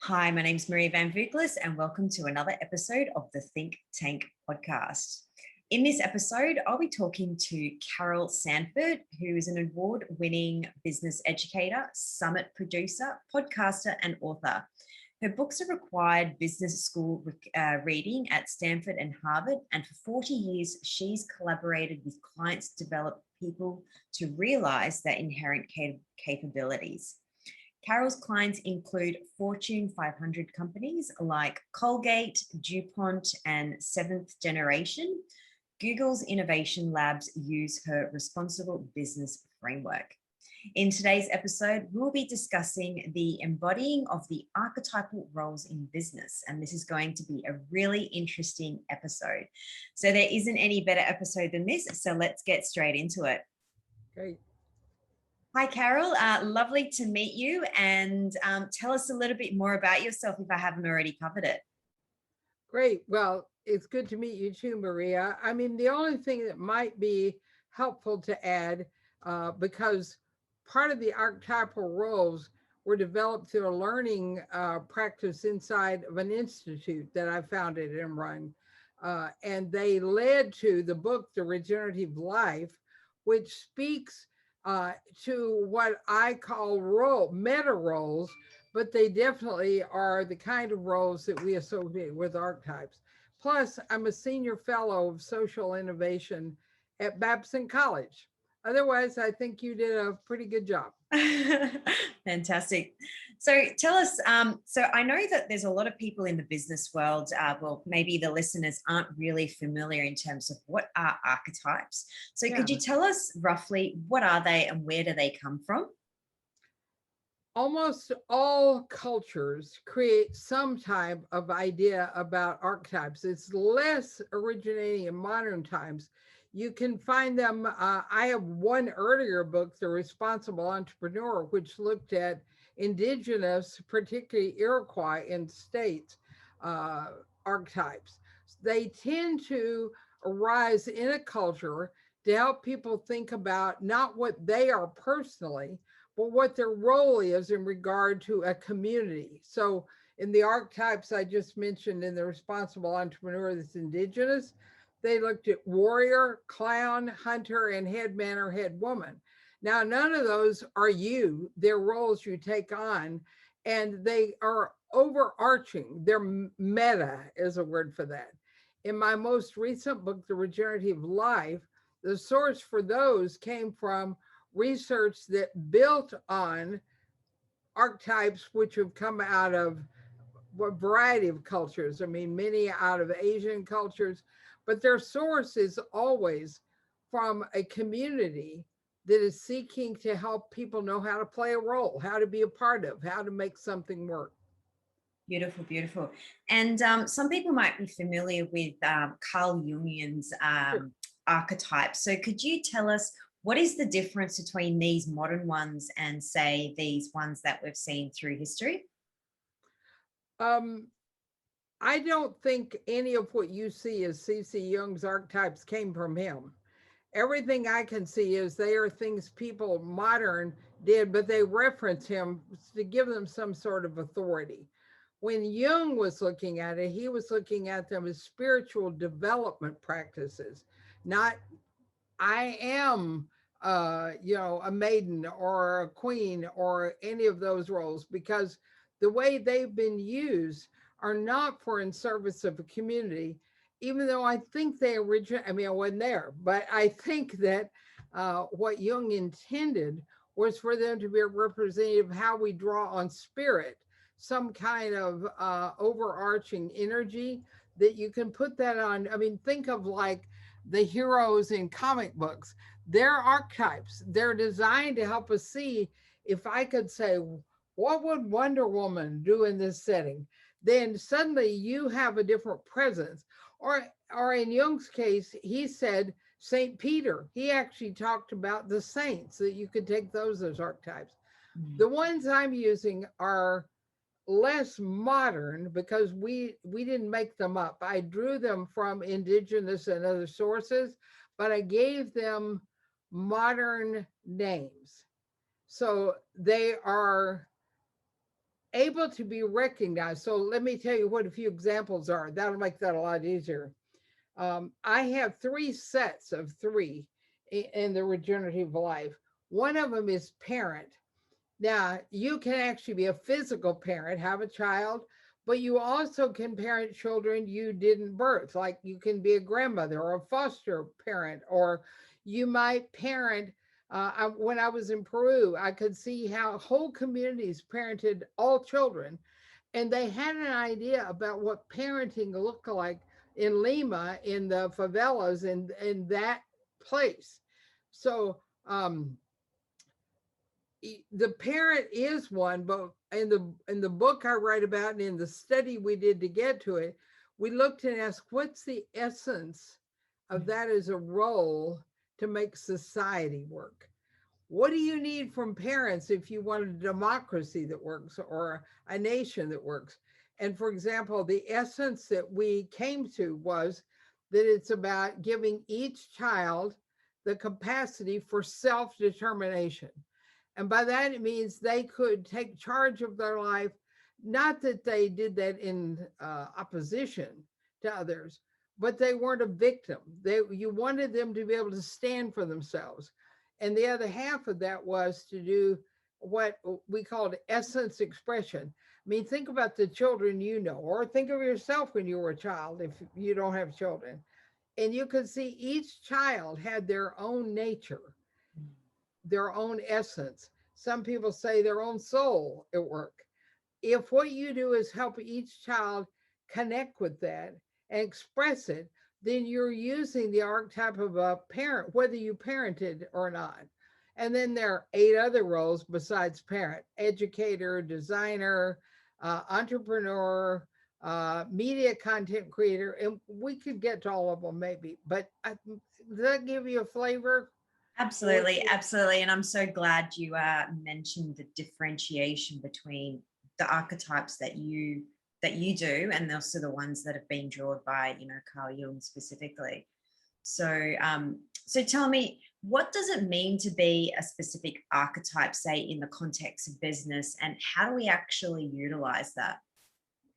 Hi, my name's Maria Van Vuglis, and welcome to another episode of the Think Tank podcast. In this episode, I'll be talking to Carol Sanford, who is an award-winning business educator, summit producer, podcaster, and author. Her books are required business school reading at Stanford and Harvard, and for 40 years, she's collaborated with clients to develop people to realize their inherent capabilities. Carol's clients include Fortune 500 companies like Colgate, DuPont, and Seventh Generation. Google's innovation labs use her responsible business framework. In today's episode, we'll be discussing the embodying of the archetypal roles in business, and this is going to be a really interesting episode. So there isn't any better episode than this, so let's get straight into it. Great. Hi, Carol. Lovely to meet you, and tell us a little bit more about yourself if I haven't already covered it. Great. Well, it's good to meet you too, Maria. I mean, the only thing that might be helpful to add, because part of the archetypal roles were developed through a learning practice inside of an institute that I founded and run. And they led to the book, The Regenerative Life, which speaks to what I call meta roles, but they definitely are the kind of roles that we associate with archetypes. Plus, I'm a senior fellow of social innovation at Babson College. Otherwise, I think you did a pretty good job. Fantastic. So tell us, so I know that there's a lot of people in the business world, well, maybe the listeners aren't really familiar in terms of what are archetypes. So could you tell us roughly what are they and where do they come from? Almost all cultures create some type of idea about archetypes. It's less originating in modern times. You can find them. I have one earlier book, The Responsible Entrepreneur, which looked at indigenous, particularly Iroquois in states, archetypes. They tend to arise in a culture to help people think about not what they are personally, but what their role is in regard to a community. So in the archetypes I just mentioned in The Responsible Entrepreneur that's indigenous, they looked at warrior, clown, hunter, and headman or head woman. Now, none of those are you. They're roles you take on, and they are overarching. They're meta is a word for that. In my most recent book, The Regenerative Life, the source for those came from research that built on archetypes which have come out of a variety of cultures. I mean, many out of Asian cultures, but their source is always from a community that is seeking to help people know how to play a role, how to be a part of, how to make something work. Beautiful, beautiful. And some people might be familiar with Carl Jung's Sure. archetypes. So could you tell us what is the difference between these modern ones and, say, these ones that we've seen through history? I don't think any of what you see as C.C. Jung's archetypes came from him. Everything I can see is they are things people modern did, but they reference him to give them some sort of authority. When Jung was looking at it, he was looking at them as spiritual development practices, not I am, a maiden or a queen or any of those roles, because the way they've been used are not for in service of a community, even though I think they originally, I mean, I wasn't there, but I think that what Jung intended was for them to be a representative of how we draw on spirit, some kind of overarching energy that you can put that on. I mean, think of like the heroes in comic books. They're archetypes. They're designed to help us see, if I could say, what would Wonder Woman do in this setting? Then suddenly you have a different presence. Or in Jung's case, he said St. Peter. He actually talked about the saints, that you could take those as archetypes. The ones I'm using are less modern because we didn't make them up. I drew them from indigenous and other sources, but I gave them modern names. So they are able to be recognized. So let me tell you what a few examples are. That'll make that a lot easier. I have three sets of three in the regenerative life. One of them is parent. Now, you can actually be a physical parent, have a child, but you also can parent children you didn't birth. Like you can be a grandmother or a foster parent, or you might parent. When I was in Peru, I could see how whole communities parented all children, and they had an idea about what parenting looked like in Lima, in the favelas, in that place. So, the parent is one, but in the book I write about and in the study we did to get to it, we looked and asked, what's the essence of that as a role to make society work? What do you need from parents if you want a democracy that works or a nation that works? And for example, the essence that we came to was that it's about giving each child the capacity for self-determination. And by that, it means they could take charge of their life. Not that they did that in opposition to others, but they weren't a victim. You wanted them to be able to stand for themselves. And the other half of that was to do what we called essence expression. I mean, think about the children you know, or think of yourself when you were a child, if you don't have children. And you could see each child had their own nature, their own essence. Some people say their own soul at work. If what you do is help each child connect with that and express it, then you're using the archetype of a parent, whether you parented or not. And then there are 8 other roles besides parent: educator, designer, entrepreneur, media content creator. And we could get to all of them maybe, but does that give you a flavor? Absolutely, absolutely. And I'm so glad you mentioned the differentiation between the archetypes that you do, and also the ones that have been drawn by, Carl Jung specifically. So tell me, what does it mean to be a specific archetype, say in the context of business, and how do we actually utilize that?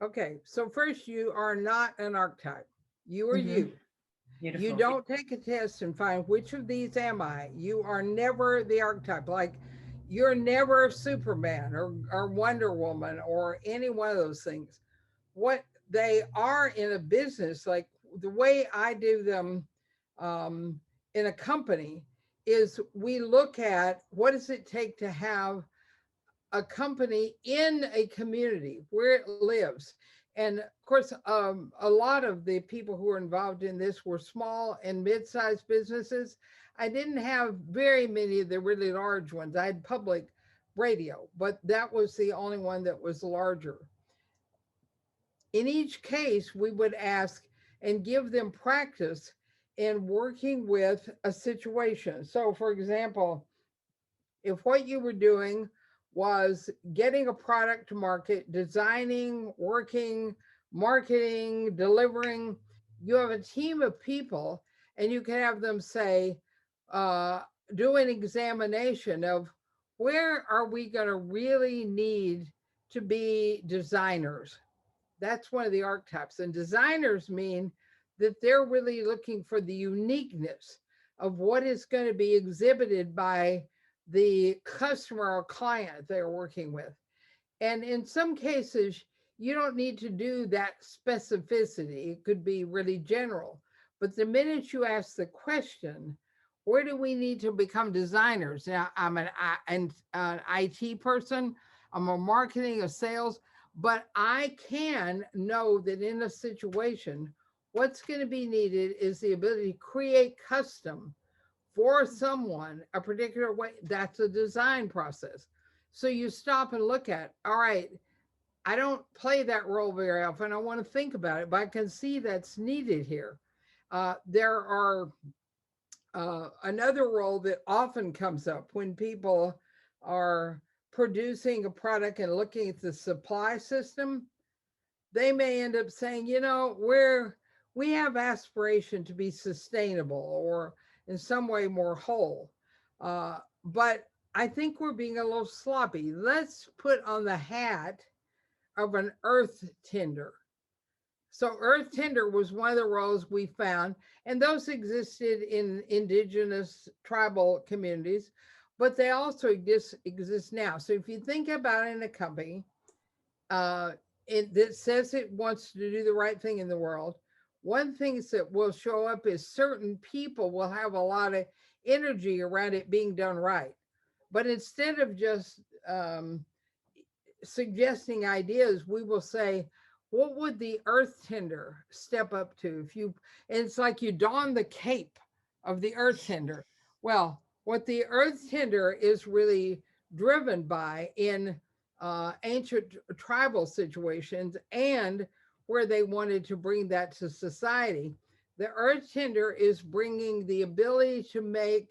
Okay, so first, you are not an archetype. You are Mm-hmm. you. You Beautiful. don't take a test and find which of these am I. You are never the archetype. Like you're never Superman or Wonder Woman or any one of those things. What they are in a business, like the way I do them in a company, is we look at what does it take to have a company in a community where it lives. And of course, a lot of the people who were involved in this were small and mid-sized businesses. I didn't have very many of the really large ones. I had public radio, but that was the only one that was larger. In each case, we would ask and give them practice in working with a situation. So, for example, if what you were doing was getting a product to market, designing, working, marketing, delivering, you have a team of people and you can have them say, uh, do an examination of where are we going to really need to be designers. That's one of the archetypes. And designers mean that they're really looking for the uniqueness of what is going to be exhibited by the customer or client they're working with. And in some cases, you don't need to do that specificity. It could be really general. But the minute you ask the question, where do we need to become designers? Now, I'm an IT person, I'm a marketing, a sales, but I can know that in a situation, what's going to be needed is the ability to create custom for someone a particular way. That's a design process. So you stop and look at, all right, I don't play that role very often. I want to think about it, but I can see that's needed here. There are another role that often comes up when people are producing a product and looking at the supply system. They may end up saying, we have aspiration to be sustainable or in some way more whole. But I think we're being a little sloppy. Let's put on the hat of an earth tender. So earth tender was one of the roles we found, and those existed in indigenous tribal communities, but they also exist now. So if you think about it in a company uh, that says it wants to do the right thing in the world, one thing that will show up is certain people will have a lot of energy around it being done right. But instead of just suggesting ideas, we will say, what would the earth tender step up to if you, and it's like you don the cape of the earth tender. Well, what the earth tender is really driven by in ancient tribal situations and where they wanted to bring that to society, the earth tender is bringing the ability to make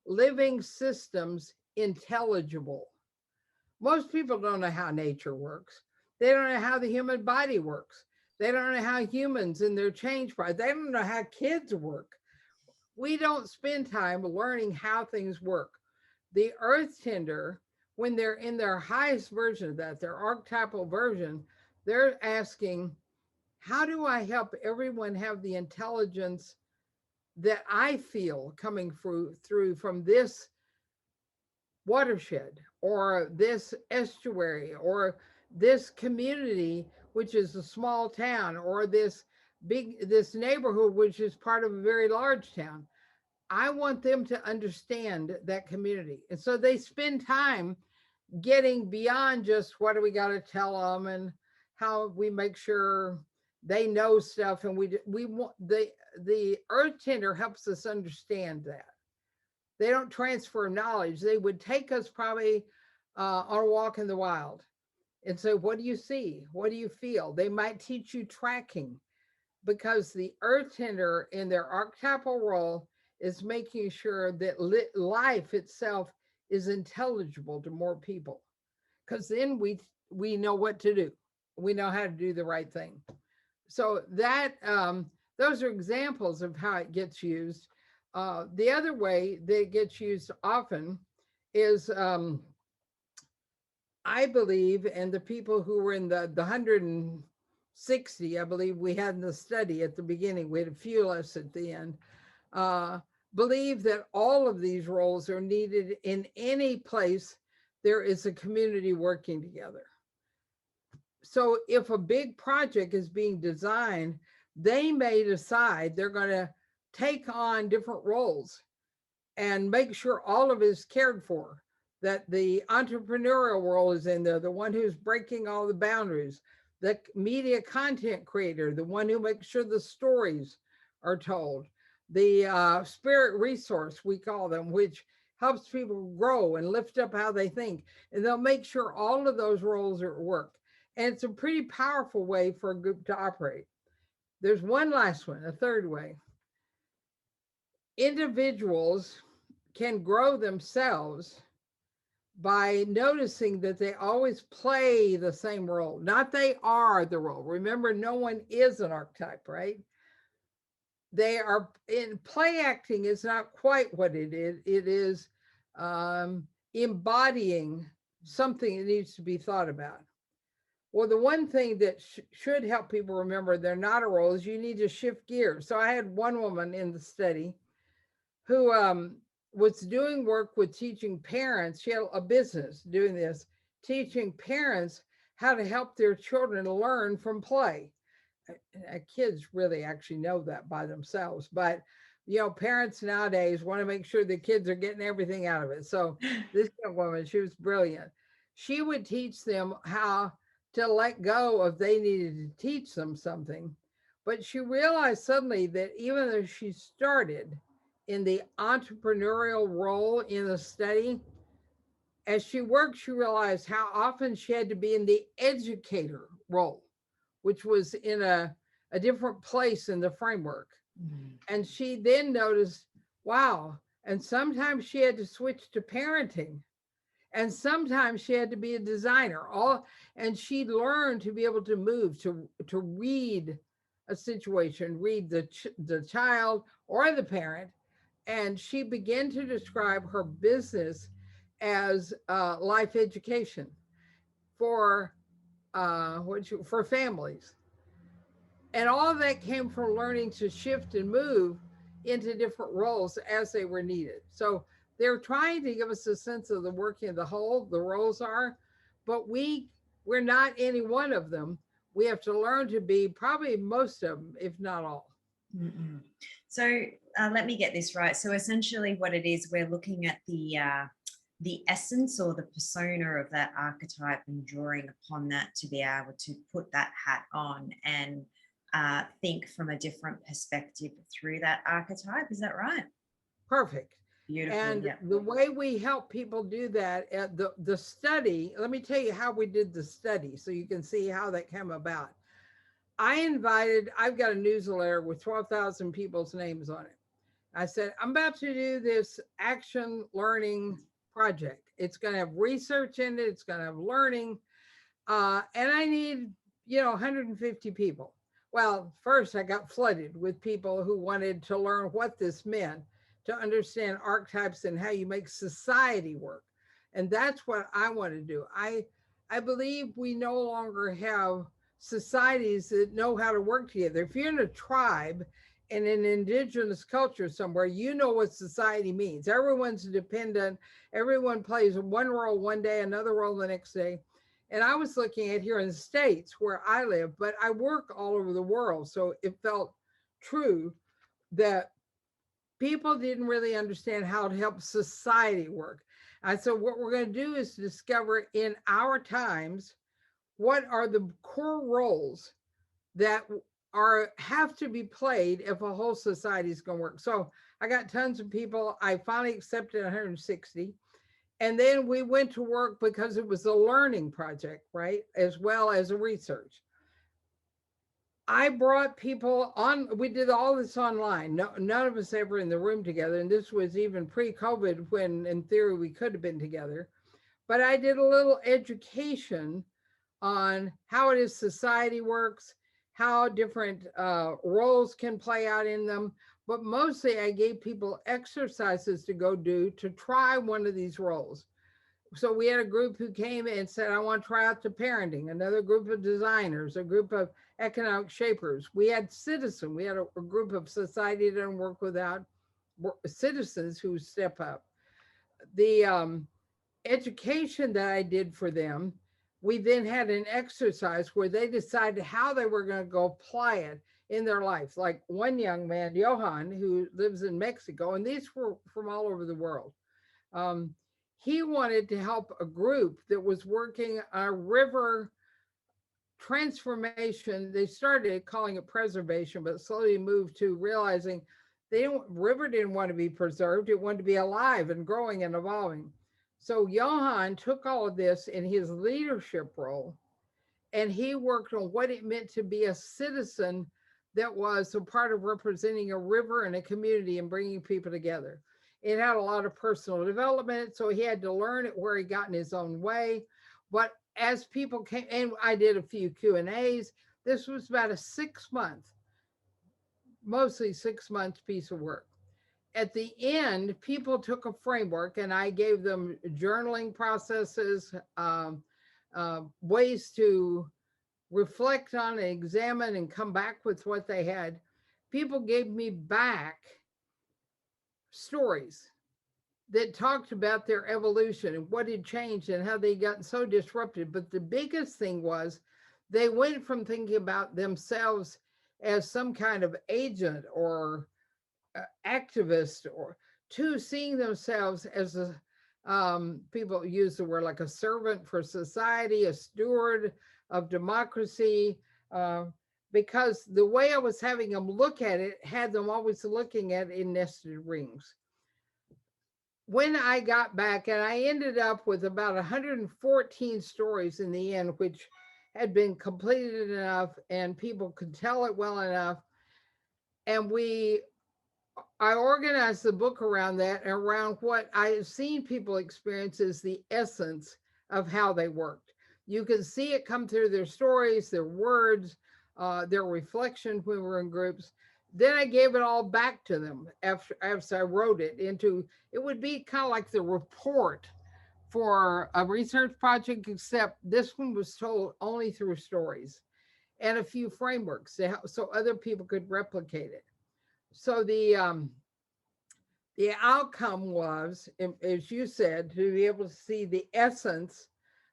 living systems intelligible. Most people don't know how nature works. They don't know how the human body works. They don't know how humans in their change process. They don't know how kids work. We don't spend time learning how things work. The earth tender, when they're in their highest version of that, their archetypal version, they're asking, how do I help everyone have the intelligence that I feel coming through from this watershed or this estuary or this community, which is a small town, or this neighborhood, which is part of a very large town. I want them to understand that community. And so they spend time getting beyond just what do we got to tell them and how we make sure they know stuff. And we want the earth tender helps us understand that. They don't transfer knowledge. They would take us probably on a walk in the wild and say, what do you see? What do you feel? They might teach you tracking, because the earth tender in their archetypal role is making sure that life itself is intelligible to more people, because then we know what to do. We know how to do the right thing. So that those are examples of how it gets used. The other way that it gets used often is, I believe, and the people who were in the 160, I believe we had in the study at the beginning, we had a few less at the end, uh, believe that all of these roles are needed in any place there is a community working together. So if a big project is being designed, they may decide they're going to take on different roles and make sure all of it is cared for, that the entrepreneurial role is in there, the one who's breaking all the boundaries, the media content creator, the one who makes sure the stories are told, the spirit resource, we call them, which helps people grow and lift up how they think. And they'll make sure all of those roles are at work. And it's a pretty powerful way for a group to operate. There's one last one, a third way. Individuals can grow themselves by noticing that they always play the same role, not they are the role. Remember, no one is an archetype, right? They are in play acting is not quite what it is. It is embodying something that needs to be thought about. Well, the one thing that should help people remember they're not a role is you need to shift gears. So I had one woman in the study who was doing work with teaching parents. She had a business doing this, teaching parents how to help their children learn from play. Kids really actually know that by themselves, but parents nowadays want to make sure the kids are getting everything out of it. So this young woman, she was brilliant. She would teach them how to let go if they needed to teach them something. But she realized suddenly that even though she started in the entrepreneurial role in the study, as she worked, she realized how often she had to be in the educator role, which was in a different place in the framework. And she then noticed, wow, and sometimes she had to switch to parenting. And sometimes she had to be a designer. And she learned to be able to move, to read a situation, read the child or the parent. And she began to describe her business as life education for for families. And all of that came from learning to shift and move into different roles as they were needed. So they're trying to give us a sense of the working of the whole, the roles are, but we're not any one of them. We have to learn to be probably most of them, if not all. Mm-mm. So let me get this right. So essentially, what it is, we're looking at the essence or the persona of that archetype and drawing upon that to be able to put that hat on and think from a different perspective through that archetype. Is that right? Perfect. Beautiful. And Yeah. the way we help people do that at the study, let me tell you how we did the study so you can see how that came about. I've got a newsletter with 12,000 people's names on it. I said, I'm about to do this action learning project. It's going to have research in it, it's going to have learning, and I need, 150 people. Well, first I got flooded with people who wanted to learn what this meant, to understand archetypes and how you make society work. And that's what I want to do. I believe we no longer have societies that know how to work together. If you're in a tribe in an indigenous culture somewhere, you know what society means. Everyone's dependent. Everyone plays one role one day, another role the next day. And I was looking at here in the States where I live, but I work all over the world. So it felt true that people didn't really understand how to help society work. And so what we're going to do is discover in our times what are the core roles that have to be played if a whole society is going to work. So I got tons of people. I finally accepted 160. And then we went to work because it was a learning project, right? As well as a research. I brought people on, we did all this online. No, none of us ever in the room together. And this was even pre-COVID when in theory we could have been together. But I did a little education on how it is society works, how different roles can play out in them. But mostly I gave people exercises to go do to try one of these roles. So we had a group who came and said, I want to try out the parenting, another group of designers, a group of economic shapers. We had citizens, we had a group of society that doesn't work without citizens who step up. The education that I did for them, we then had an exercise where they decided how they were going to go apply it in their life. Like one young man, Johan, who lives in Mexico, and these were from all over the world. He wanted to help a group that was working a river transformation. They started calling it preservation, but slowly moved to realizing river didn't want to be preserved. It wanted to be alive and growing and evolving. So Johan took all of this in his leadership role, and he worked on what it meant to be a citizen that was a part of representing a river and a community and bringing people together. It had a lot of personal development, so he had to learn it where he got in his own way. But as people came, and I did a few Q&As, this was about a 6-month, mostly 6 months piece of work. At the end, people took a framework and I gave them journaling processes, ways to reflect on and examine and come back with what they had. People gave me back stories that talked about their evolution and what had changed and how they gotten so disrupted. But the biggest thing was they went from thinking about themselves as some kind of agent or activist or to seeing themselves as a people use the word like a servant for society, a steward of democracy, because the way I was having them look at it had them always looking at it in nested rings. When I got back, and I ended up with about 114 stories in the end, which had been completed enough and people could tell it well enough. And I organized the book around that and around what I have seen people experience as the essence of how they worked. You can see it come through their stories, their words, their reflection when we were in groups. Then I gave it all back to them after I wrote it into, it would be kind of like the report for a research project, except this one was told only through stories and a few frameworks so other people could replicate it. So the outcome was, as you said, to be able to see the essence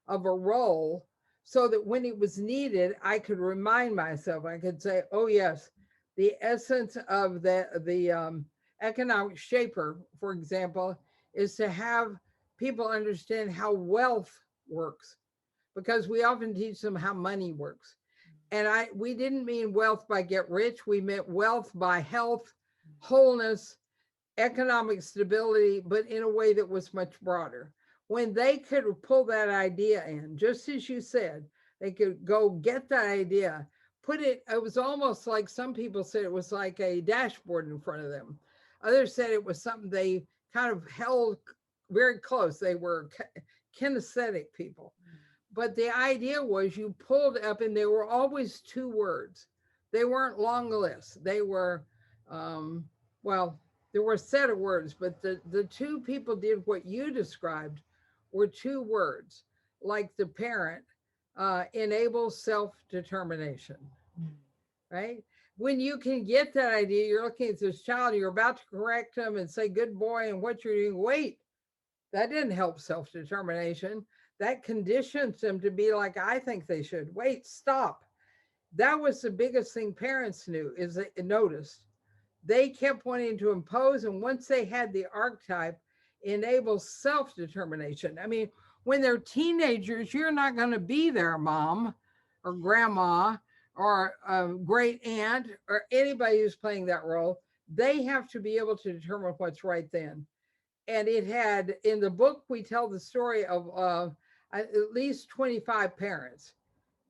of a role so that when it was needed, I could remind myself, I could say, oh, yes, the essence of the economic shaper, for example, is to have people understand how wealth works, because we often teach them how money works. And we didn't mean wealth by get rich. We meant wealth by health, wholeness, economic stability, but in a way that was much broader. When they could pull that idea in, just as you said, they could go get that idea, it was almost like, some people said it was like a dashboard in front of them. Others said it was something they kind of held very close. They were kinesthetic people. But the idea was you pulled up, and there were always two words. They weren't long lists. They were, well, there were a set of words, but the two people did what you described were two words, like the parent, enables self-determination, right? When you can get that idea, you're looking at this child, you're about to correct them and say, good boy, and what you're doing, wait, that didn't help self-determination. That conditions them to be like, I think they should. Wait, stop. That was the biggest thing parents knew, is they noticed. They kept wanting to impose, and once they had the archetype, enable self-determination. I mean, when they're teenagers, you're not going to be their mom or grandma or a great aunt or anybody who's playing that role. They have to be able to determine what's right then. And it had, in the book, we tell the story of at least 25 parents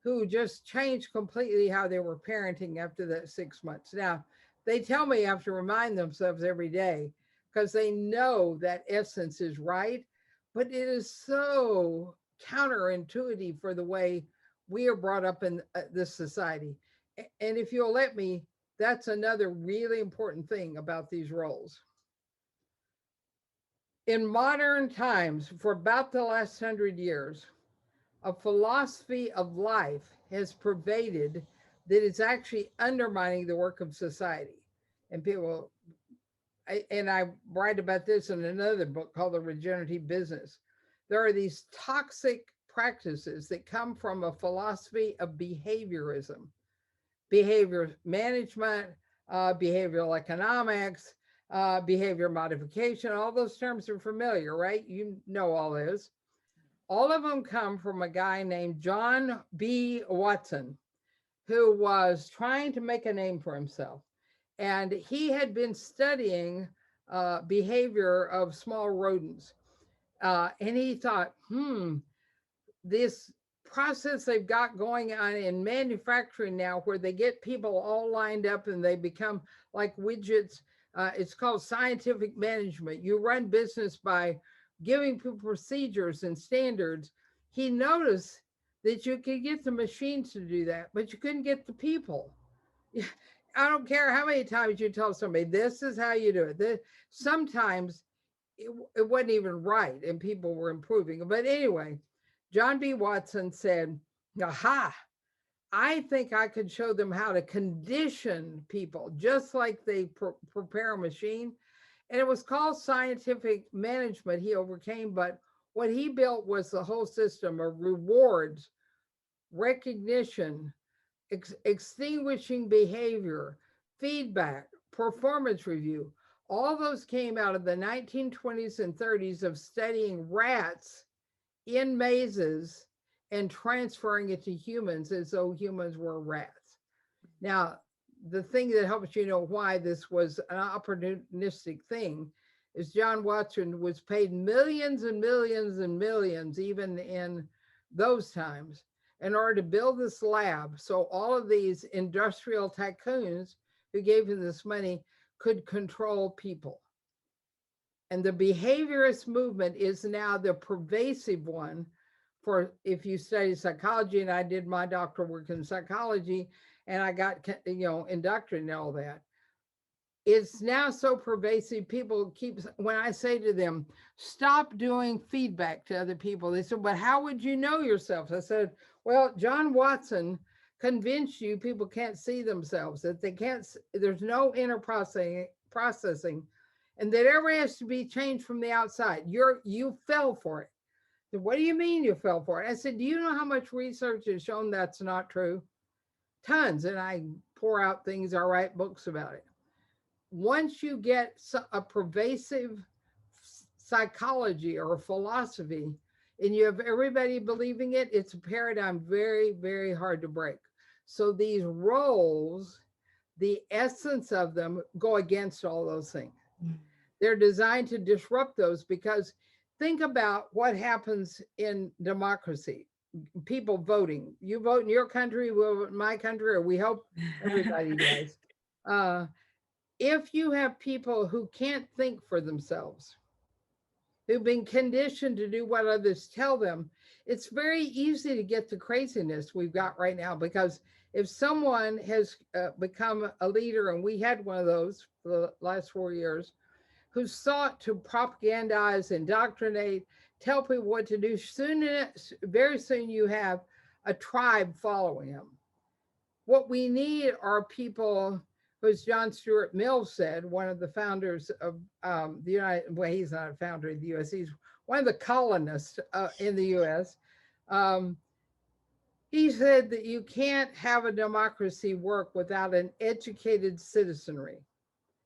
who just changed completely how they were parenting after that 6 months. Now, they tell me I have to remind themselves every day, because they know that essence is right, but it is so counterintuitive for the way we are brought up in this society. And if you'll let me, that's another really important thing about these roles. In modern times, for about the last 100 years, a philosophy of life has pervaded that is actually undermining the work of society. And I write about this in another book called The Regenerative Business. There are these toxic practices that come from a philosophy of behaviorism, behavior management, behavioral economics, behavior modification. All those terms are familiar, right? You know all those. All of them come from a guy named John B. Watson, who was trying to make a name for himself. And he had been studying behavior of small rodents. And he thought, this process they've got going on in manufacturing now, where they get people all lined up and they become like widgets. It's called scientific management. You run business by giving people procedures and standards. He noticed that you could get the machines to do that, but you couldn't get the people. I don't care how many times you tell somebody, this is how you do it. Sometimes it wasn't even right and people were improving. But anyway, John B. Watson said, aha, I think I could show them how to condition people just like they prepare a machine. And it was called scientific management he overcame, but what he built was the whole system of rewards, recognition, extinguishing behavior, feedback, performance review. All those came out of the 1920s and 30s of studying rats in mazes and transferring it to humans as though humans were rats. Now, the thing that helps you know why this was an opportunistic thing is John Watson was paid millions and millions and millions, even in those times, in order to build this lab. So all of these industrial tycoons who gave him this money could control people. And the behaviorist movement is now the pervasive one for, if you study psychology, and I did my doctoral work in psychology, and I got, indoctrinated and all that. it's now so pervasive. People keep, when I say to them, stop doing feedback to other people, they said, but how would you know yourself? I said, well, John Watson convinced you people can't see themselves, that they can't, there's no inner processing, and that everything has to be changed from the outside. You fell for it. So what do you mean you fell for it? I said, do you know how much research has shown that's not true? Tons. And I pour out things, I write books about it. Once you get a pervasive psychology or a philosophy and you have everybody believing it, it's a paradigm very, very hard to break. So these roles, the essence of them go against all those things. They're designed to disrupt those, because think about what happens in democracy. People voting. You vote in your country, we vote in my country, or we hope everybody does. If you have people who can't think for themselves, who've been conditioned to do what others tell them, it's very easy to get the craziness we've got right now. Because if someone has become a leader, and we had one of those for the last 4 years, who sought to propagandize, indoctrinate, tell people what to do, very soon you have a tribe following him. What we need are people, as John Stuart Mill said, one of the founders of the United, well, he's not a founder of the US, he's one of the colonists in the US. He said that you can't have a democracy work without an educated citizenry.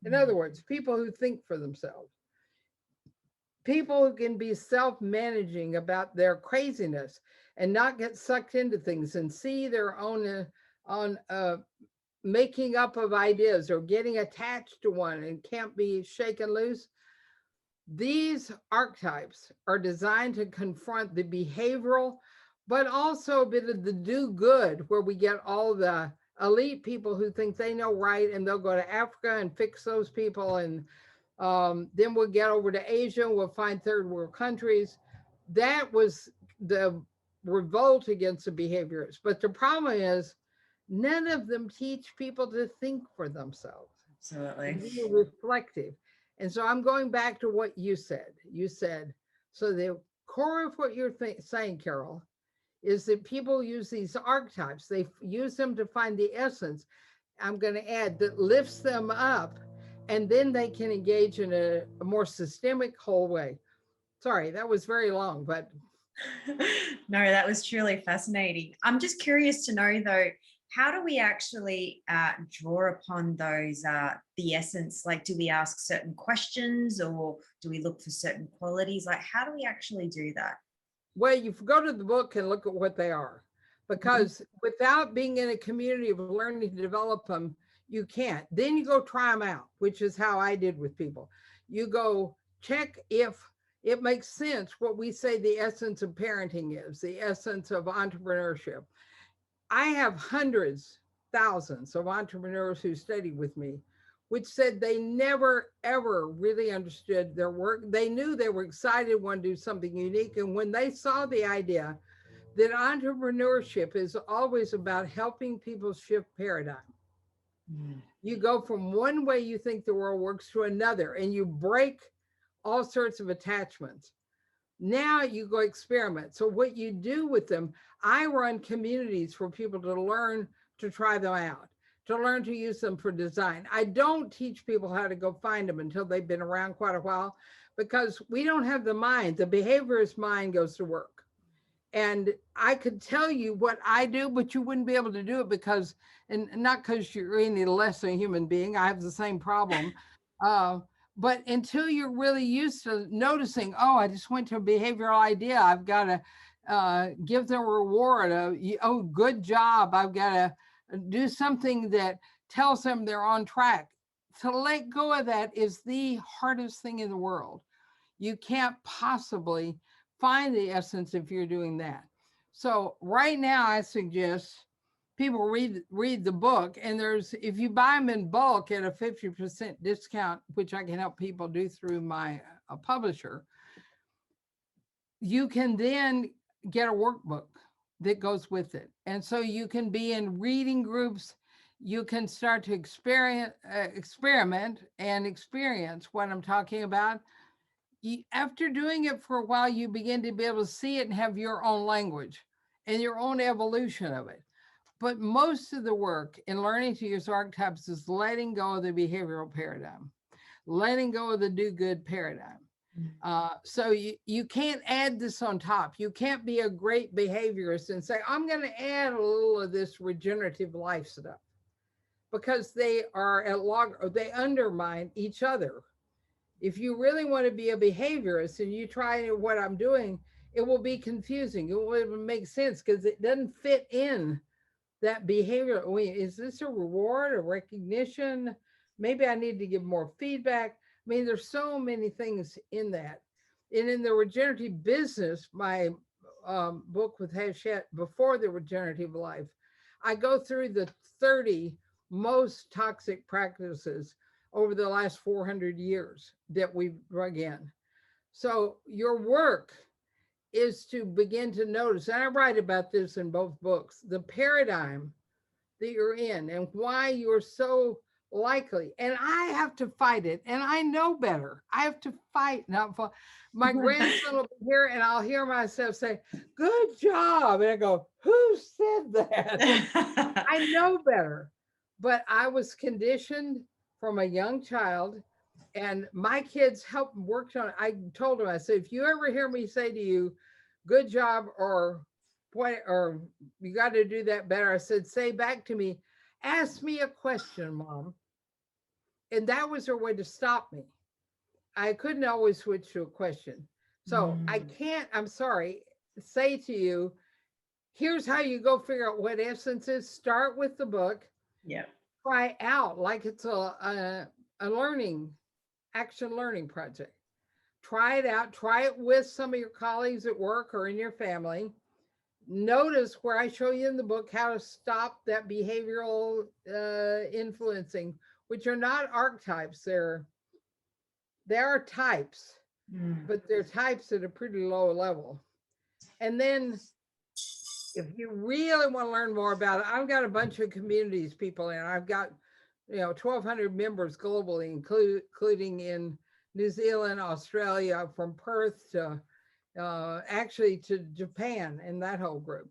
In other words, people who think for themselves, people who can be self-managing about their craziness and not get sucked into things and see their own making up of ideas or getting attached to one and can't be shaken loose. These archetypes are designed to confront the behavioral, but also a bit of the do good, where we get all the elite people who think they know right, and they'll go to Africa and fix those people. And then we'll get over to Asia, and we'll find third world countries. That was the revolt against the behaviorists. But the problem is, none of them teach people to think for themselves. Absolutely. Be reflective. And so I'm going back to what you said. You said, so the core of what you're saying, Carol, is that people use these archetypes. They use them to find the essence. I'm going to add that lifts them up, and then they can engage in a more systemic whole way. Sorry, that was very long, but. No, that was truly fascinating. I'm just curious to know, though, how do we actually draw upon those, the essence? Like, do we ask certain questions, or do we look for certain qualities? Like, how do we actually do that? Well, you go to the book and look at what they are, because without being in a community of learning to develop them, you can't. Then you go try them out, which is how I did with people. You go check if it makes sense what we say the essence of parenting is, the essence of entrepreneurship. I have hundreds, thousands of entrepreneurs who studied with me, which said they never, ever really understood their work. They knew they were excited, wanted to do something unique. And when they saw the idea that entrepreneurship is always about helping people shift paradigm, you go from one way you think the world works to another, and you break all sorts of attachments. Now you go experiment. So what you do with them, I run communities for people to learn to try them out, to learn to use them for design. I don't teach people how to go find them until they've been around quite a while, because we don't have the mind. The behaviorist mind goes to work. And I could tell you what I do, but you wouldn't be able to do it, because, and not because you're any less a human being, I have the same problem. But until you're really used to noticing, oh, I just went to a behavioral idea, I've got to give them a reward, oh, good job, I've got to do something that tells them they're on track. To let go of that is the hardest thing in the world. You can't possibly find the essence if you're doing that. So right now, I suggest people read the book, and if you buy them in bulk at a 50% discount, which I can help people do through my publisher, you can then get a workbook that goes with it. And so you can be in reading groups. you can start to experiment and experience what I'm talking about. After doing it for a while, you begin to be able to see it and have your own language and your own evolution of it. But most of the work in learning to use archetypes is letting go of the behavioral paradigm, letting go of the do good paradigm. So you can't add this on top. You can't be a great behaviorist and say, I'm going to add a little of this regenerative life stuff, because they are at log, or they undermine each other. If you really want to be a behaviorist and you try what I'm doing, it will be confusing. It won't make sense because it doesn't fit in that behavior. Wait, is this a reward, a recognition? Maybe I need to give more feedback. I mean, there's so many things in that. And in the regenerative business, my book with Hachette, Before the Regenerative Life, I go through the 30 most toxic practices over the last 400 years that we've drug in. So your work is to begin to notice, and I write about this in both books, the paradigm that you're in and why you're so likely. And I have to fight it, and I know better. I have to fight, not fight. My grandson will be here, and I'll hear myself say, "Good job," and I go, "Who said that?" I know better, but I was conditioned from a young child, and my kids helped work on it. I told them, I said, if you ever hear me say to you, good job, or point, or you got to do that better, I said, say back to me, ask me a question, Mom. And that was her way to stop me. I couldn't always switch to a question. So I can't, I'm sorry, say to you, here's how you go figure out what essence is. Start with the book. Yeah. Try out like it's a learning, action learning project. Try it out. Try it with some of your colleagues at work or in your family. Notice where I show you in the book how to stop that behavioral influencing, which are not archetypes. They are types, but they're types at a pretty low level. And then if you really want to learn more about it, I've got a bunch of communities people in. I've got 1,200 members globally, including in New Zealand, Australia, from Perth to actually to Japan, and that whole group.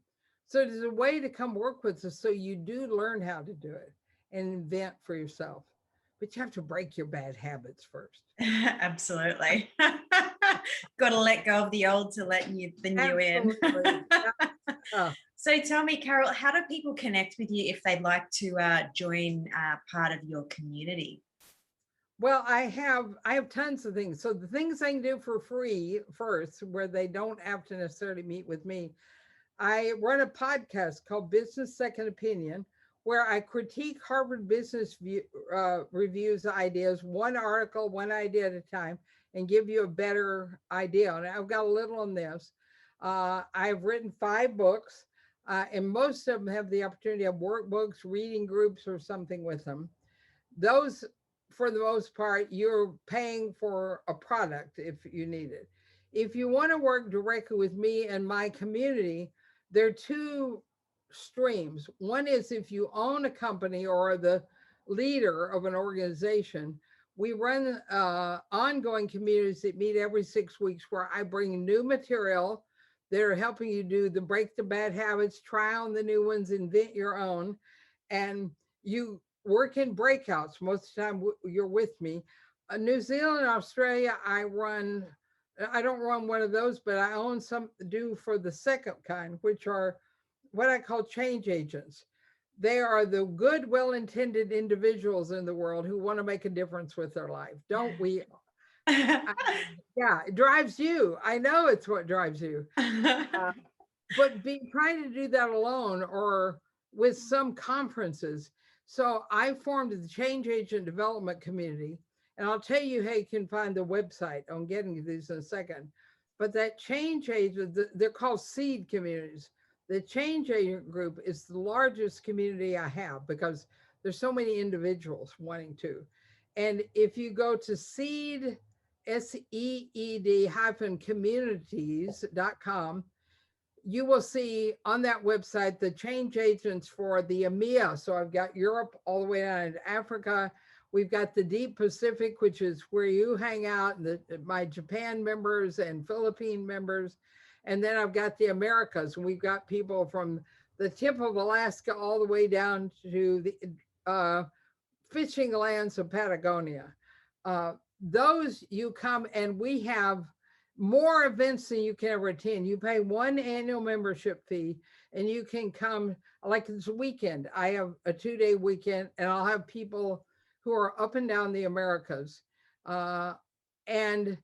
So there's a way to come work with us so you do learn how to do it and invent for yourself. But you have to break your bad habits first. Absolutely. Got to let go of the old to let the new in. So tell me, Carol, how do people connect with you if they'd like to join part of your community? Well, I have tons of things. So the things I can do for free first, where they don't have to necessarily meet with me, I run a podcast called Business Second Opinion, where I critique Harvard Business Review's ideas, one article, one idea at a time, and give you a better idea. And I've got a little on this. I've written 5 books, and most of them have the opportunity of workbooks, reading groups, or something with them. Those, for the most part, you're paying for a product if you need it. If you want to work directly with me and my community, there are 2 streams. One is if you own a company or are the leader of an organization, we run ongoing communities that meet every 6 weeks where I bring new material that are helping you do the break the bad habits, try on the new ones, invent your own, and you work in breakouts. Most of the time you're with me. New Zealand, Australia, I don't run one of those, but I own some, do for the second kind, which are what I call change agents. They are the good, well-intended individuals in the world who want to make a difference with their life. Don't we? Yeah, it drives you. I know it's what drives you. But trying to do that alone or with some conferences. So I formed the Change Agent Development Community, and I'll tell you how you can find the website. I'm getting to these in a second. But that change agent, they're called seed communities. The change agent group is the largest community I have because there's so many individuals wanting to. And if you go to seed, SEED -communities.com, you will see on that website the change agents for the EMEA. So I've got Europe all the way down to Africa. We've got the Deep Pacific, which is where you hang out, and my Japan members and Philippine members. And then I've got the Americas. We've got people from the tip of Alaska all the way down to the fishing lands of Patagonia. Those you come, and we have more events than you can ever attend. You pay one annual membership fee and you can come, like it's a weekend. I have a 2-day weekend and I'll have people who are up and down the Americas. And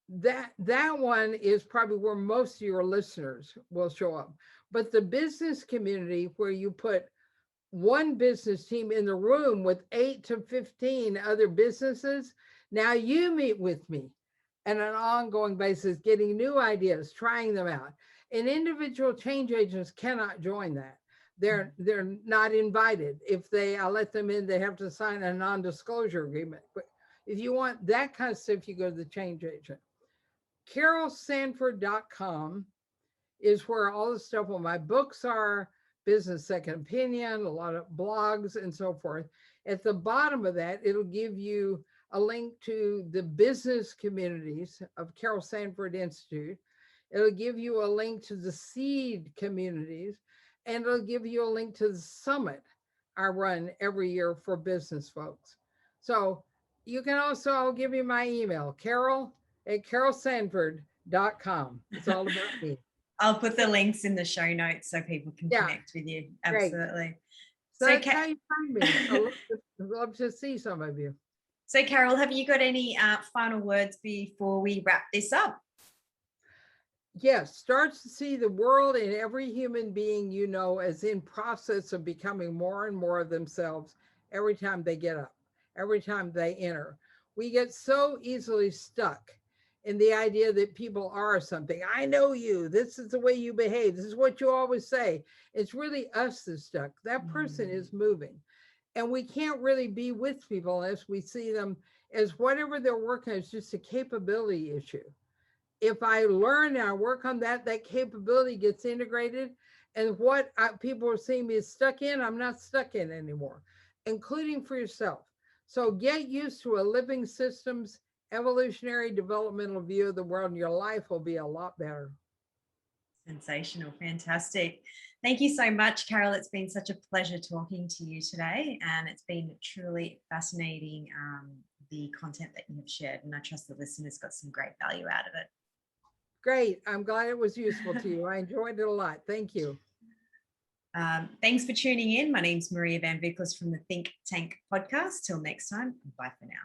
that one is probably where most of your listeners will show up. But the business community, where you put one business team in the room with 8 to 15 other businesses, now you meet with me on an ongoing basis, getting new ideas, trying them out. And individual change agents cannot join that. They're not invited. If I let them in, they have to sign a non-disclosure agreement. But if you want that kind of stuff, you go to the change agent. CarolSanford.com is where all the stuff on my books are, Business Second Opinion, a lot of blogs and so forth. At the bottom of that, it'll give you a link to the business communities of Carol Sanford Institute. It'll give you a link to the seed communities, and it'll give you a link to the summit I run every year for business folks. So you can also, I'll give you my email, carol@carolsanford.com. It's all about me. I'll put the links in the show notes so people can connect with you. Absolutely. Great. So that's how you find me. I'd love to see some of you. So Carol, have you got any final words before we wrap this up? Yes, start to see the world and every human being you know as in process of becoming more and more of themselves every time they get up, every time they enter. We get so easily stuck in the idea that people are something. I know you. This is the way you behave. This is what you always say. It's really us that's stuck. That person is moving. And we can't really be with people unless we see them as whatever they're working on is just a capability issue. If I learn and I work on that, that capability gets integrated. And what people are seeing me is stuck in, I'm not stuck in anymore, including for yourself. So get used to a living systems, evolutionary, developmental view of the world, and your life will be a lot better. Sensational. Fantastic. Thank you so much, Carol. It's been such a pleasure talking to you today, and it's been truly fascinating, the content that you have shared, and I trust the listeners got some great value out of it. Great. I'm glad it was useful to you. I enjoyed it a lot. Thank you. Thanks for tuning in. My name's Maria Van Vickles from the Think Tank podcast. Till next time, bye for now.